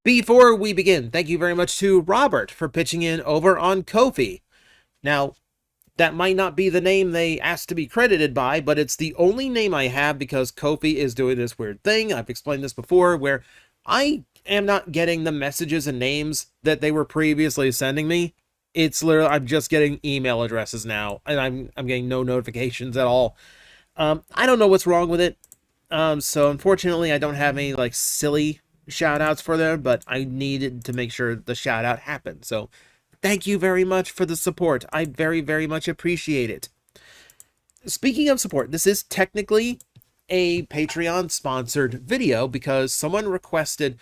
Before we begin, thank you very much to Robert for pitching in over on Ko-fi. Now, that might not be the name they asked to be credited by, but it's the only name I have because Ko-fi is doing this weird thing. I've explained this before, where I am not getting the messages and names that they were previously sending me. It's literally, I'm just getting email addresses now, and I'm getting no notifications at all. I don't know what's wrong with it. So unfortunately, I don't have any like silly shout outs for them, but I needed to make sure the shout out happened. So thank you very much for the support. I very, very much appreciate it. Speaking of support, this is technically a Patreon sponsored video because someone requested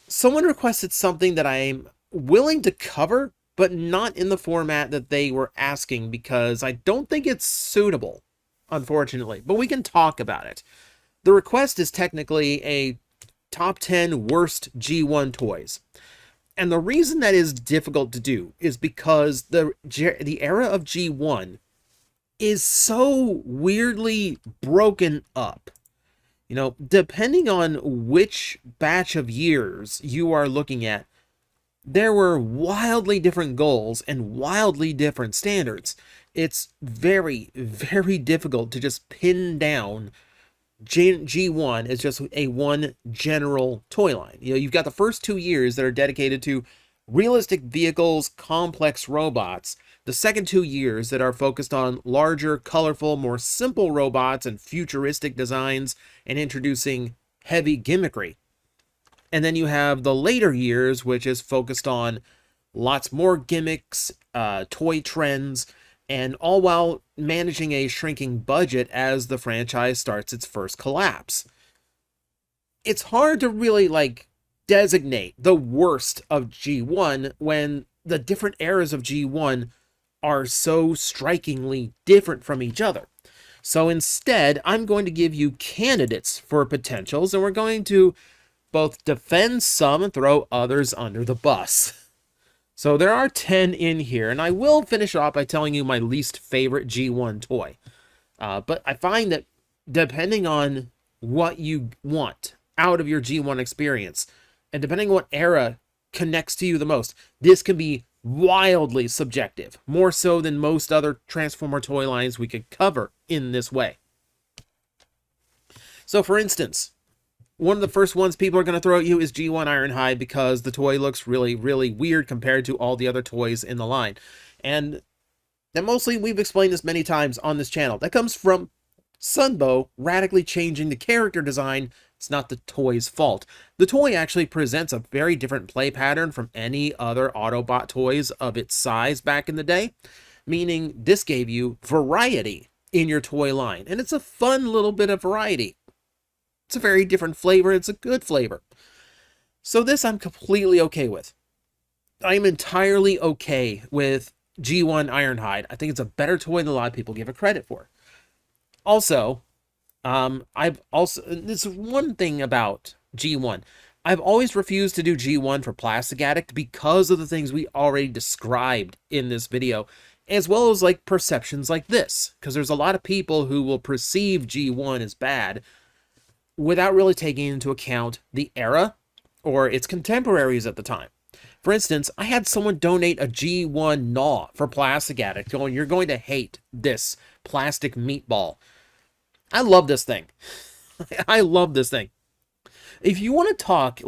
something that I'm willing to cover, but not in the format that they were asking because I don't think it's suitable, unfortunately, but we can talk about it. The request is technically a top 10 worst G1 toys. And the reason that is difficult to do is because the era of G1 is so weirdly broken up. You know, depending on which batch of years you are looking at, there were wildly different goals and wildly different standards. It's very, very difficult to just pin down G1 as just a one general toy line. You know, you've got the first 2 years that are dedicated to realistic vehicles, complex robots. The second 2 years that are focused on larger, colorful, more simple robots and futuristic designs and introducing heavy gimmickry. And then you have the later years, which is focused on lots more gimmicks, toy trends, and all while managing a shrinking budget as the franchise starts its first collapse. It's hard to really, designate the worst of G1 when the different eras of G1 are so strikingly different from each other. So instead, I'm going to give you candidates for potentials, and we're going to both defend some and throw others under the bus. So there are 10 in here, and I will finish off by telling you my least favorite G1 toy. But I find that depending on what you want out of your G1 experience, and depending on what era connects to you the most, this can be wildly subjective, more so than most other Transformer toy lines we could cover in this way. So for instance, one of the first ones people are going to throw at you is G1 Ironhide because the toy looks really, really weird compared to all the other toys in the line. And mostly, we've explained this many times on this channel. That comes from Sunbow radically changing the character design. It's not the toy's fault. The toy actually presents a very different play pattern from any other Autobot toys of its size back in the day, meaning this gave you variety in your toy line. And it's a fun little bit of variety. It's a very different flavor. It's a good flavor. So this I'm completely okay with. I'm entirely okay with G1 Ironhide. I think it's a better toy than a lot of people give it credit for. Also, this is one thing about G1. I've always refused to do G1 for Plastic Addict because of the things we already described in this video, as well as perceptions like this, because there's a lot of people who will perceive G1 as bad without really taking into account the era or its contemporaries at the time. For instance, I had someone donate a G1 Gnaw for Plastic Addict, going, "You're going to hate this plastic meatball." I love this thing. I love this thing. If you want to talk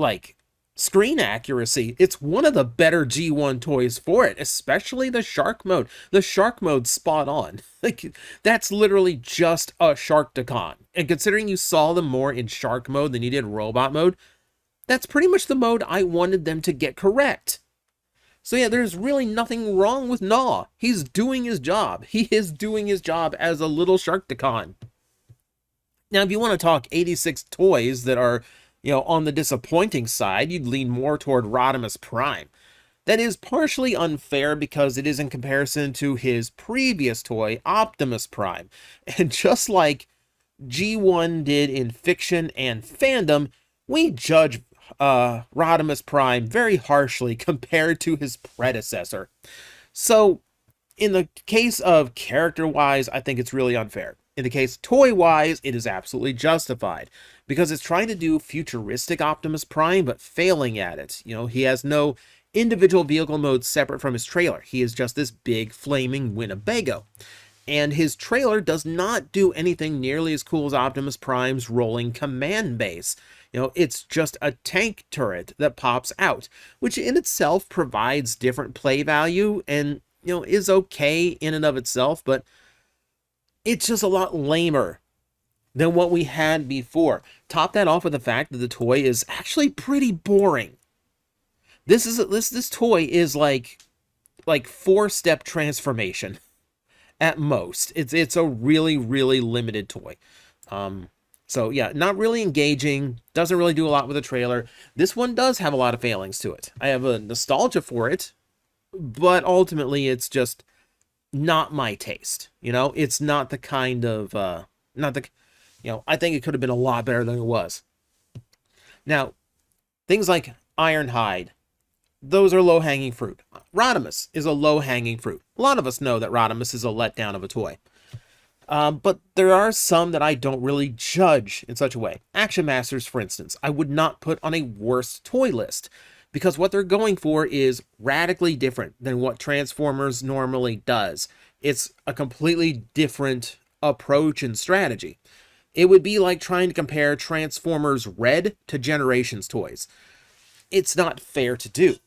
screen accuracy, it's one of the better G1 toys for it, especially the shark mode. The shark mode's spot on. That's literally just a Sharkticon. And considering you saw them more in shark mode than you did robot mode, that's pretty much the mode I wanted them to get correct. So yeah, there's really nothing wrong with Gnaw. He's doing his job. He is doing his job as a little Sharkticon. Now, if you want to talk 86 toys that are, on the disappointing side, you'd lean more toward Rodimus Prime. That is partially unfair because it is in comparison to his previous toy, Optimus Prime. And just like G1 did in fiction and fandom, we judge Rodimus Prime very harshly compared to his predecessor. So, in the case of character-wise, I think it's really unfair. In the case toy-wise, it is absolutely justified because it's trying to do futuristic Optimus Prime, but failing at it. You know, he has no individual vehicle mode separate from his trailer. He is just this big flaming Winnebago. And his trailer does not do anything nearly as cool as Optimus Prime's rolling command base. You know, it's just a tank turret that pops out, which in itself provides different play value and, you know, is okay in and of itself, but it's just a lot lamer than what we had before. Top that off with the fact that the toy is actually pretty boring. This toy is like 4-step transformation at most. It's a really, really limited toy. So yeah, not really engaging, doesn't really do a lot with the trailer. This one does have a lot of failings to it. I have a nostalgia for it, but ultimately it's just not my taste. You know, it's not the kind of, I think it could have been a lot better than it was. Now, things like Ironhide, those are low-hanging fruit. Rodimus is a low-hanging fruit. A lot of us know that Rodimus is a letdown of a toy. But there are some that I don't really judge in such a way. Action Masters, for instance, I would not put on a worst toy list because what they're going for is radically different than what Transformers normally does. It's a completely different approach and strategy. It would be like trying to compare Transformers Red to Generations toys. It's not fair to do.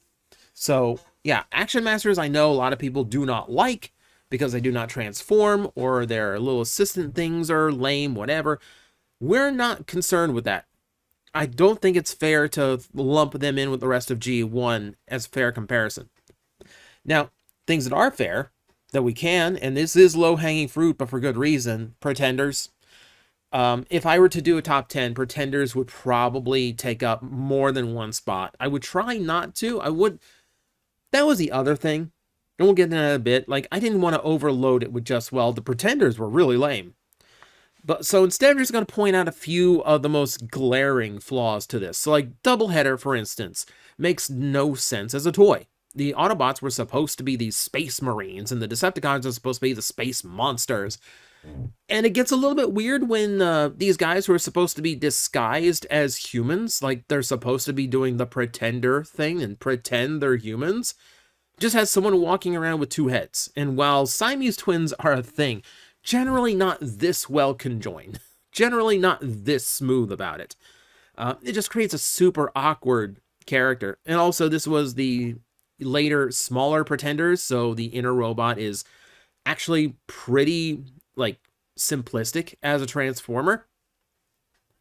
So, yeah, Action Masters I know a lot of people do not like because they do not transform or their little assistant things are lame, whatever. We're not concerned with that. I don't think it's fair to lump them in with the rest of G1 as a fair comparison. Now, things that are fair, that we can, and this is low-hanging fruit, but for good reason, Pretenders. If I were to do a top 10, Pretenders would probably take up more than one spot. I would try not to. That was the other thing. And we'll get into that in a bit. Like, I didn't want to overload it with just, well, the Pretenders were really lame. But so instead, I'm just going to point out a few of the most glaring flaws to this. So, like, Doubleheader, for instance, makes no sense as a toy. The Autobots were supposed to be these space marines, and the Decepticons are supposed to be the space monsters. And it gets a little bit weird when these guys who are supposed to be disguised as humans, like they're supposed to be doing the Pretender thing and pretend they're humans, just has someone walking around with two heads. And while Siamese twins are a thing, generally not this well conjoined, generally not this smooth about it. It just creates a super awkward character. And also, this was the later, smaller Pretenders, so the inner robot is actually pretty, like, simplistic as a Transformer.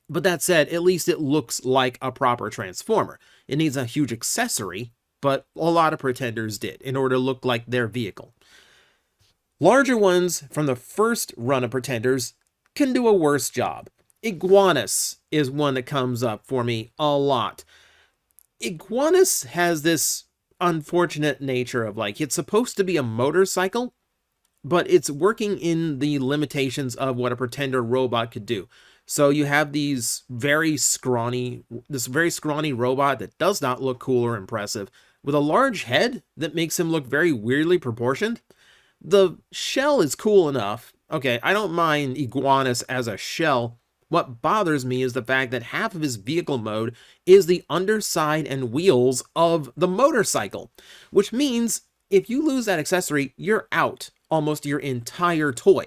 But that said, at least it looks like a proper Transformer. It needs a huge accessory, but a lot of Pretenders did in order to look like their vehicle. Larger ones from the first run of Pretenders can do a worse job. Iguanus is one that comes up for me a lot. Iguanus has this unfortunate nature of, like, it's supposed to be a motorcycle, but it's working in the limitations of what a Pretender robot could do. So you have this very scrawny robot that does not look cool or impressive, with a large head that makes him look very weirdly proportioned. The shell is cool enough. Okay, I don't mind Iguanus as a shell. What bothers me is the fact that half of his vehicle mode is the underside and wheels of the motorcycle, which means if you lose that accessory, you're out almost your entire toy,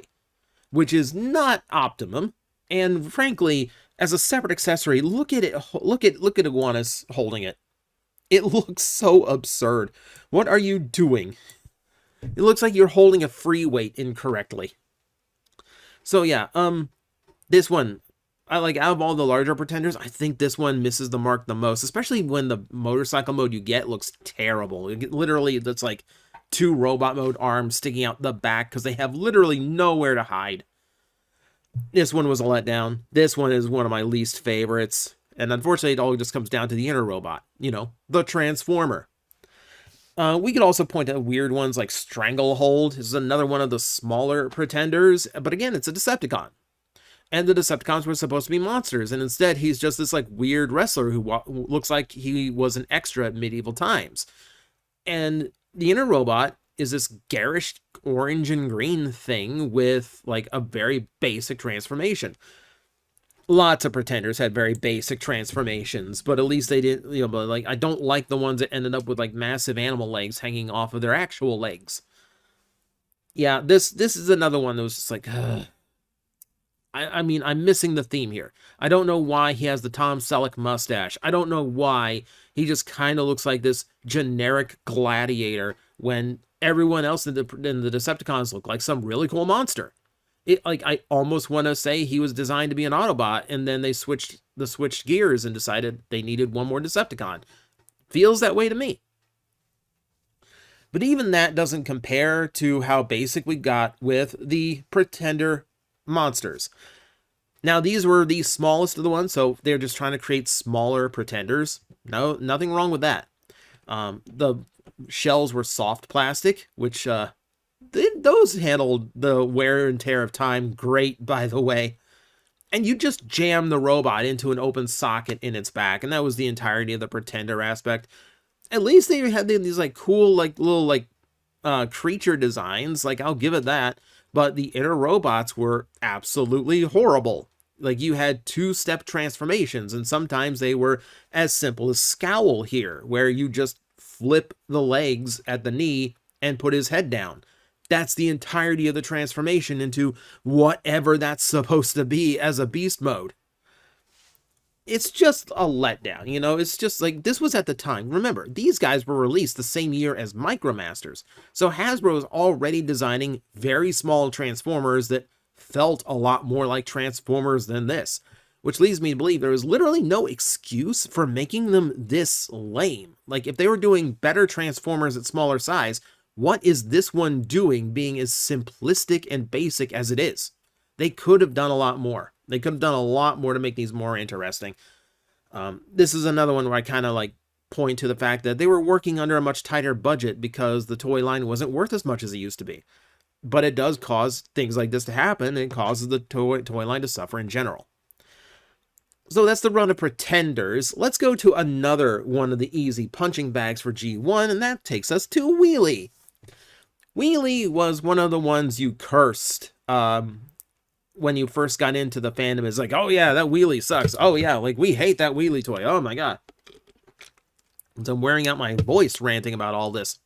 which is not optimum. And frankly, as a separate accessory, look at it. Look at Iguanus holding it. It looks so absurd. What are you doing? It looks like you're holding a free weight incorrectly. So yeah, this one, I like, out of all the larger Pretenders, I think this one misses the mark the most, especially when the motorcycle mode you get looks terrible. Literally, that's like 2 robot mode arms sticking out the back because they have literally nowhere to hide. This one was a letdown. This one is one of my least favorites. And unfortunately, it all just comes down to the inner robot. You know, the Transformer. We could also point to weird ones like Stranglehold. This is another one of the smaller Pretenders. But again, it's a Decepticon. And the Decepticons were supposed to be monsters. And instead, he's just this like weird wrestler who looks like he was an extra at medieval times. And the inner robot is this garish orange and green thing with like a very basic transformation. Lots of Pretenders had very basic transformations, but at least they didn't, but like, I don't like the ones that ended up with like massive animal legs hanging off of their actual legs. Yeah, this is another one that was just like, I mean, I'm missing the theme here. I don't know why he has the Tom Selleck mustache. I don't know why he just kind of looks like this generic gladiator when everyone else in the Decepticons look like some really cool monster. Like, I almost want to say he was designed to be an Autobot, and then they switched gears and decided they needed one more Decepticon. Feels that way to me. But even that doesn't compare to how basic we got with the Pretender monsters. Now, these were the smallest of the ones, so they're just trying to create smaller Pretenders. No, nothing wrong with that. The shells were soft plastic, which those handled the wear and tear of time great, by the way. And you just jam the robot into an open socket in its back, and that was the entirety of the Pretender aspect. At least they had these like cool like little like creature designs. Like, I'll give it that. But the inner robots were absolutely horrible. Like, you had two-step transformations, and sometimes they were as simple as Scowl here, where you just flip the legs at the knee and put his head down. That's the entirety of the transformation into whatever that's supposed to be as a beast mode. It's just a letdown, It's just like, this was at the time. Remember, these guys were released the same year as Micromasters. So Hasbro was already designing very small Transformers that felt a lot more like Transformers than this. Which leads me to believe there was literally no excuse for making them this lame. Like, if they were doing better Transformers at smaller size, what is this one doing being as simplistic and basic as it is? They could have done a lot more. They could have done a lot more to make these more interesting. This is another one where I kind of like point to the fact that they were working under a much tighter budget because the toy line wasn't worth as much as it used to be. But it does cause things like this to happen. It causes the toy line to suffer in general. So that's the run of Pretenders. Let's go to another one of the easy punching bags for G1, and that takes us to Wheelie. Wheelie was one of the ones you cursed when you first got into the fandom. It's like, oh yeah, that Wheelie sucks. Oh yeah, like, we hate that Wheelie toy. Oh my god. So I'm wearing out my voice ranting about all this.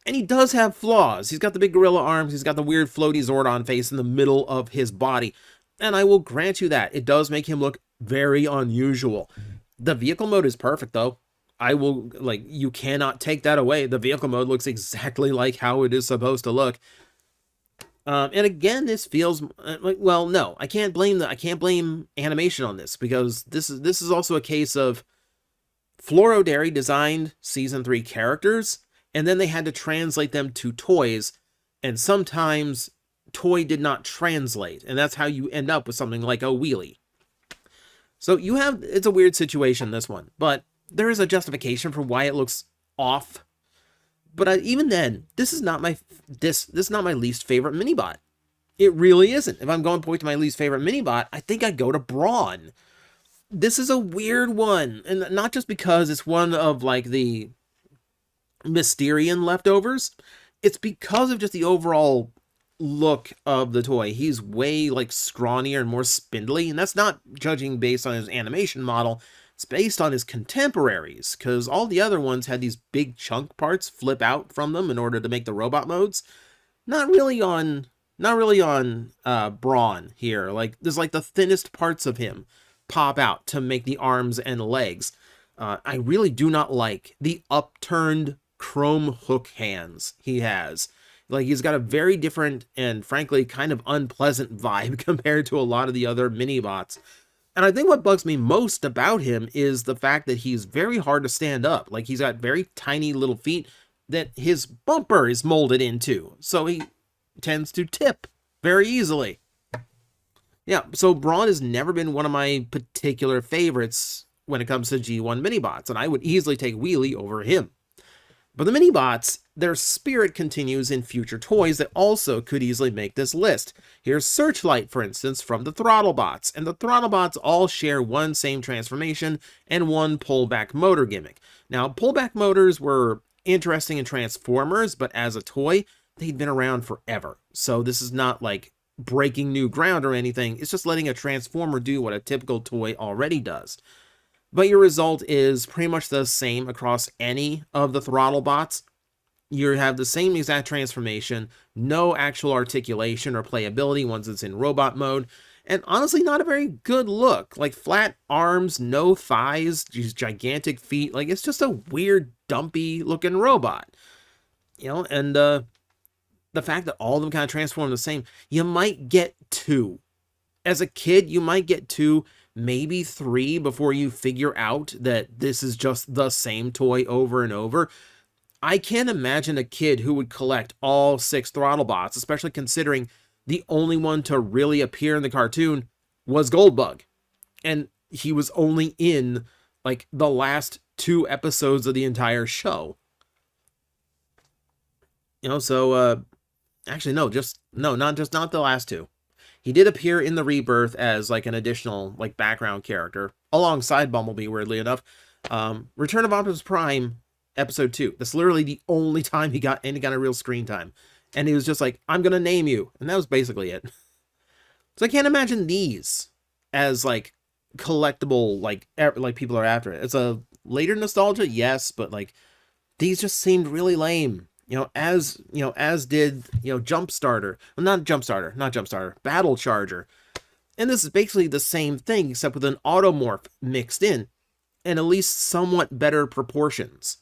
And he does have flaws. He's got the big gorilla arms. He's got the weird floaty Zordon face in the middle of his body. And I will grant you that. It does make him look very unusual. The vehicle mode is perfect, though. I will, like, you cannot take that away. The vehicle mode looks exactly like how it is supposed to look. And again, this feels like, well, no, I can't blame animation on this, because this is also a case of Floro Dairy designed Season 3 characters, and then they had to translate them to toys, and sometimes toy did not translate, and that's how you end up with something like a Wheelie. So it's a weird situation, this one, but there is a justification for why it looks off. But even then, this is not my least favorite Minibot. It really isn't. If I'm going to point to my least favorite Minibot, I think I'd go to Brawn. This is a weird one, and not just because it's one of like the Mysterian leftovers. It's because of just the overall look of the toy. He's way like scrawnier and more spindly, and that's not judging based on his animation model. It's based on his contemporaries, because all the other ones had these big chunk parts flip out from them in order to make the robot modes. Not really on Brawn here. Like, there's like the thinnest parts of him pop out to make the arms and legs. I really do not like the upturned chrome hook hands he has. Like, he's got a very different and frankly kind of unpleasant vibe compared to a lot of the other Minibots. And I think what bugs me most about him is the fact that he's very hard to stand up. Like, he's got very tiny little feet that his bumper is molded into, so he tends to tip very easily. Yeah, so Brawn has never been one of my particular favorites when it comes to G1 Minibots, and I would easily take Wheelie over him. But the Minibots, their spirit continues in future toys that also could easily make this list. Here's Searchlight, for instance, from the Throttlebots, and the Throttlebots all share one same transformation and one pullback motor gimmick. Now, pullback motors were interesting in Transformers, but as a toy, they'd been around forever. So this is not like breaking new ground or anything. It's just letting a Transformer do what a typical toy already does. But your result is pretty much the same across any of the throttle bots. You have the same exact transformation, no actual articulation or playability once it's in robot mode, and honestly not a very good look. Like flat arms, no thighs, these gigantic feet. Like it's just a weird, dumpy looking robot. And the fact that all of them kind of transform the same, you might get two. As a kid, you might get two, maybe three before you figure out that this is just the same toy over and over. I can't imagine a kid who would collect all 6 Throttlebots, especially considering the only one to really appear in the cartoon was Goldbug. And he was only in like the last 2 episodes of the entire show. So actually no, not the last 2. He did appear in the Rebirth as like an additional like background character alongside Bumblebee, weirdly enough. Return of Optimus Prime episode 2. That's literally the only time he got any kind of real screen time. And he was just like, I'm gonna name you. And that was basically it. So I can't imagine these as like collectible, like people are after it. It's a later nostalgia, yes, but like these just seemed really lame. As did Jumpstarter. Well, not Jumpstarter, Battle Charger. And this is basically the same thing, except with an automorph mixed in, and at least somewhat better proportions.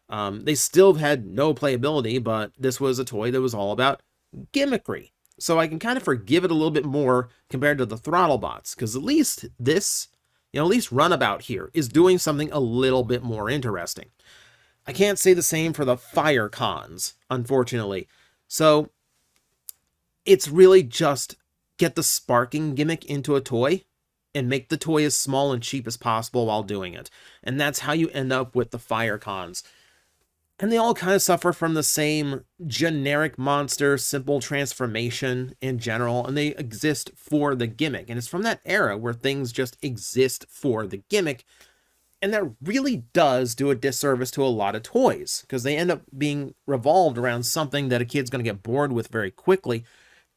They still had no playability, but this was a toy that was all about gimmickry. So I can kind of forgive it a little bit more compared to the Throttlebots, because at least this, at least Runabout here is doing something a little bit more interesting. I can't say the same for the Fire Cons, unfortunately. So it's really just get the sparking gimmick into a toy and make the toy as small and cheap as possible while doing it. And that's how you end up with the Fire Cons. And they all kind of suffer from the same generic monster, simple transformation in general, and they exist for the gimmick. And it's from that era where things just exist for the gimmick. And that really does do a disservice to a lot of toys, because they end up being revolved around something that a kid's going to get bored with very quickly,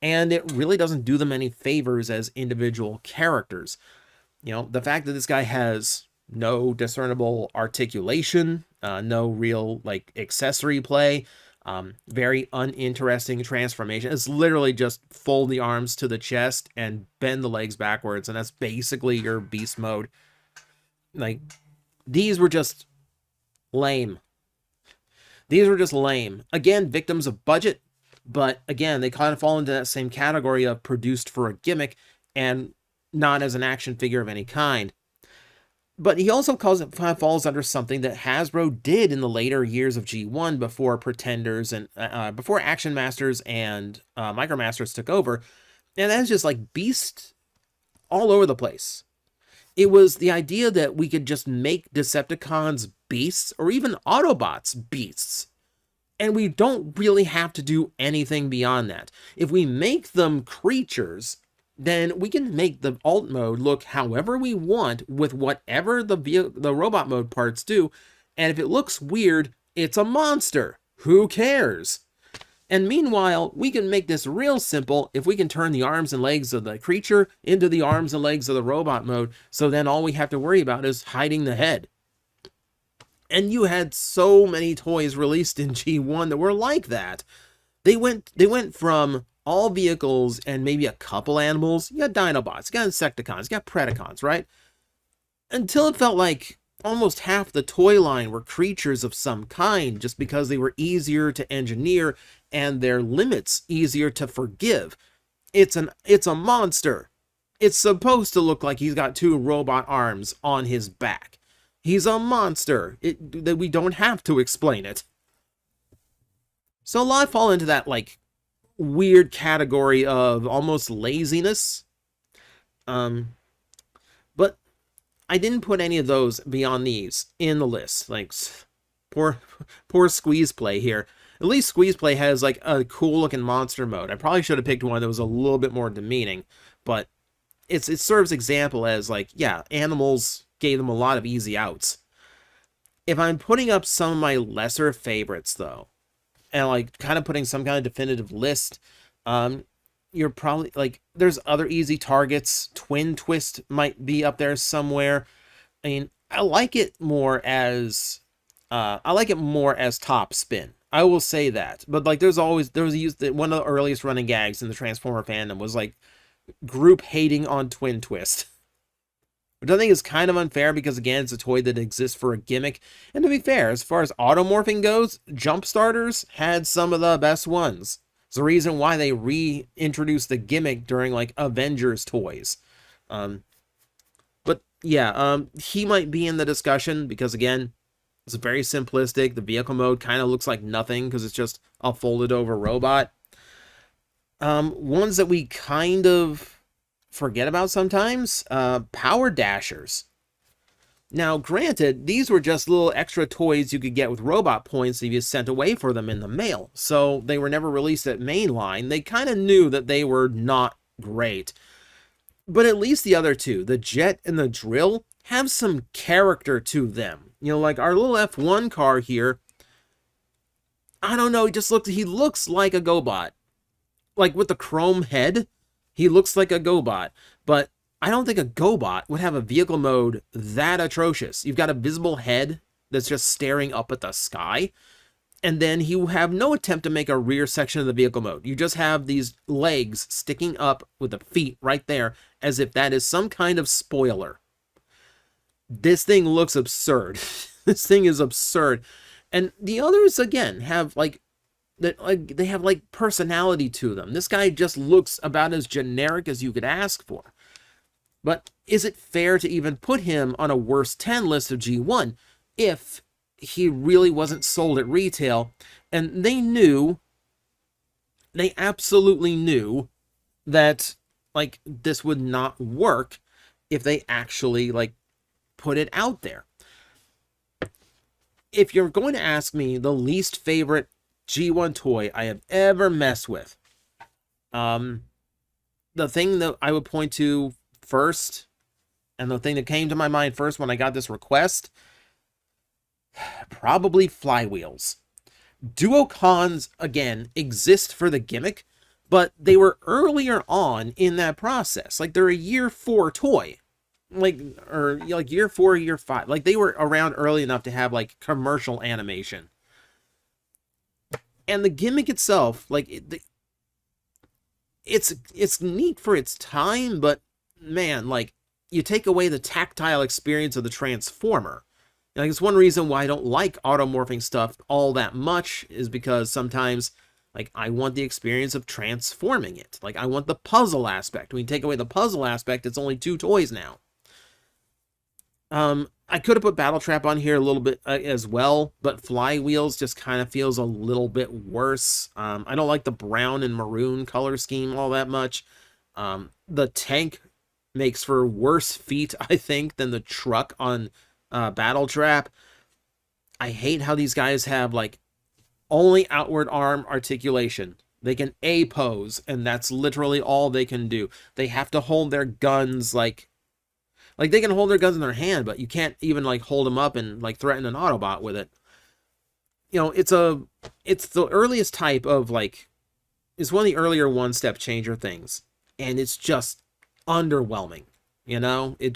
and it really doesn't do them any favors as individual characters. The fact that this guy has no discernible articulation, no real like accessory play, very uninteresting transformation. It's literally just fold the arms to the chest and bend the legs backwards, and that's basically your beast mode. Like, these were just lame. Again, victims of budget, but again, they kind of fall into that same category of produced for a gimmick and not as an action figure of any kind. But he also falls under something that Hasbro did in the later years of G1 before Pretenders and before Action Masters and Micromasters took over, and that's just like Beast all over the place. It was the idea that we could just make Decepticons beasts, or even Autobots beasts. And we don't really have to do anything beyond that. If we make them creatures, then we can make the alt mode look however we want with whatever the robot mode parts do. And if it looks weird, it's a monster. Who cares? And meanwhile, we can make this real simple if we can turn the arms and legs of the creature into the arms and legs of the robot mode, so then all we have to worry about is hiding the head. And you had so many toys released in G1 that were like that. They went from all vehicles and maybe a couple animals. You got Dinobots, you got Insecticons, you got Predacons, right? Until it felt like almost half the toy line were creatures of some kind, just because they were easier to engineer and their limits easier to forgive. It's a monster. It's supposed to look like he's got 2 robot arms on his back. He's a monster. That we don't have to explain it. So a lot fall into that like weird category of almost laziness. But I didn't put any of those beyond these in the list. Like, poor Squeeze Play here. At least Squeeze Play has like a cool looking monster mode. I probably should have picked one that was a little bit more demeaning, but it serves example as like, yeah, animals gave them a lot of easy outs. If I'm putting up some of my lesser favorites, though, and like kind of putting some kind of definitive list, um, you're probably like, there's other easy targets. Twin Twist might be up there somewhere. I mean, I like it more as top spin. I will say that. But like, there was one of the earliest running gags in the Transformer fandom was like group hating on Twin Twist. Which I think is kind of unfair because, again, it's a toy that exists for a gimmick. And to be fair, as far as automorphing goes, Jump Starters had some of the best ones. It's the reason why they reintroduced the gimmick during, like, Avengers toys. But, yeah, he might be in the discussion because, again, it's very simplistic. The vehicle mode kind of looks like nothing because it's just a folded over robot. Ones that we kind of forget about sometimes, Power Dashers. Now, granted, these were just little extra toys you could get with robot points if you sent away for them in the mail, so they were never released at mainline. They kind of knew that they were not great. But at least the other two, the Jet and the Drill, have some character to them. You know, like our little F1 car here, I don't know, he looks like a GoBot. Like with the chrome head, he looks like a GoBot, but I don't think a GoBot would have a vehicle mode that atrocious. You've got a visible head that's just staring up at the sky, and then you have no attempt to make a rear section of the vehicle mode. You just have these legs sticking up with the feet right there, as if that is some kind of spoiler. This thing looks absurd. This thing is absurd. And the others, again, have like, they have like personality to them. This guy just looks about as generic as you could ask for. But is it fair to even put him on a worst 10 list of G1 if he really wasn't sold at retail? And they absolutely knew that like this would not work if they actually like put it out there. If you're going to ask me the least favorite G1 toy I have ever messed with, the thing that I would point to first, and the thing that came to my mind first when I got this request, probably flywheels. Duocons, again, exist for the gimmick, but they were earlier on in that process. Like, they're a year 4 toy. Or year 4, year 5. Like, they were around early enough to have, like, commercial animation. And the gimmick itself, like, it's neat for its time, but, man, like, you take away the tactile experience of the Transformer. Like, it's one reason why I don't like automorphing stuff all that much, is because sometimes, like, I want the experience of transforming it. Like, I want the puzzle aspect. When you take away the puzzle aspect, it's only 2 toys now. I could have put Battle Trap on here a little bit as well, but Flywheels just kind of feels a little bit worse. I don't like the brown and maroon color scheme all that much. The tank makes for worse feet, I think, than the truck on Battle Trap. I hate how these guys have, like, only outward arm articulation. They can A-pose, and that's literally all they can do. They have to hold their guns, like they can hold their guns in their hand, but you can't even, like, hold them up and, like, threaten an Autobot with it. You know, it's the earliest type of, like, it's one of the earlier one-step changer things, and it's just underwhelming, you know? It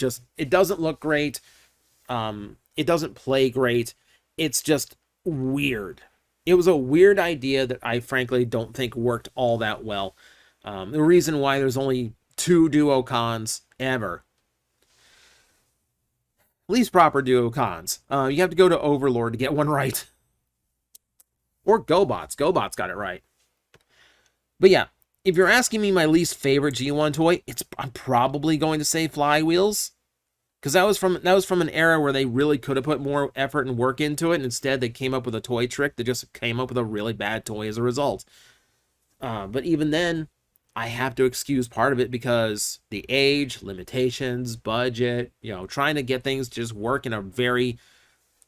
doesn't look great. It doesn't play great. It's just weird. It was a weird idea that I frankly don't think worked all that well. The reason why there's only 2 Duocons ever. Least proper Duocons. You have to go to Overlord to get one right. Or GoBots. GoBots got it right. But yeah, if you're asking me my least favorite G1 toy, I'm probably going to say Flywheels. Because that was from an era where they really could have put more effort and work into it, and instead they came up with a toy trick that just came up with a really bad toy as a result. But even then, I have to excuse part of it because the age, limitations, budget, you know, trying to get things to just work in a very,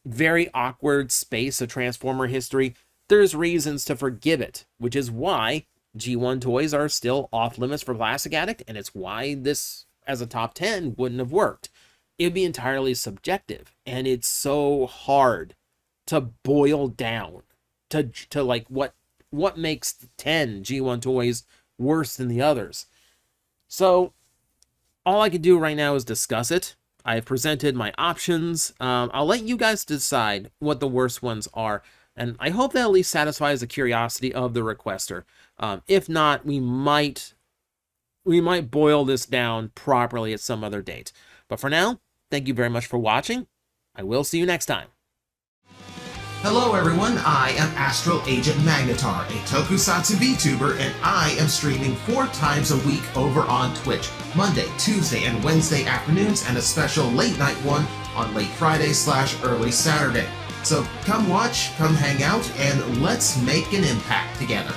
very awkward space of Transformer history, there's reasons to forgive it, which is why G1 toys are still off limits for Plastic Addict, and it's why this, as a top 10, wouldn't have worked. it'd be entirely subjective, and it's so hard to boil down to like what makes 10 G1 toys worse than the others. So all I can do right now is discuss it. I've presented my options. I'll let you guys decide what the worst ones are, and I hope that at least satisfies the curiosity of the requester. If not, we might boil this down properly at some other date. But for now, thank you very much for watching. I will see you next time. Hello everyone, I am Astral Agent Magnetar, a Tokusatsu VTuber, and I am streaming 4 times a week over on Twitch, Monday, Tuesday, and Wednesday afternoons, and a special late night one on late Friday/early Saturday. So come watch, come hang out, and let's make an impact together.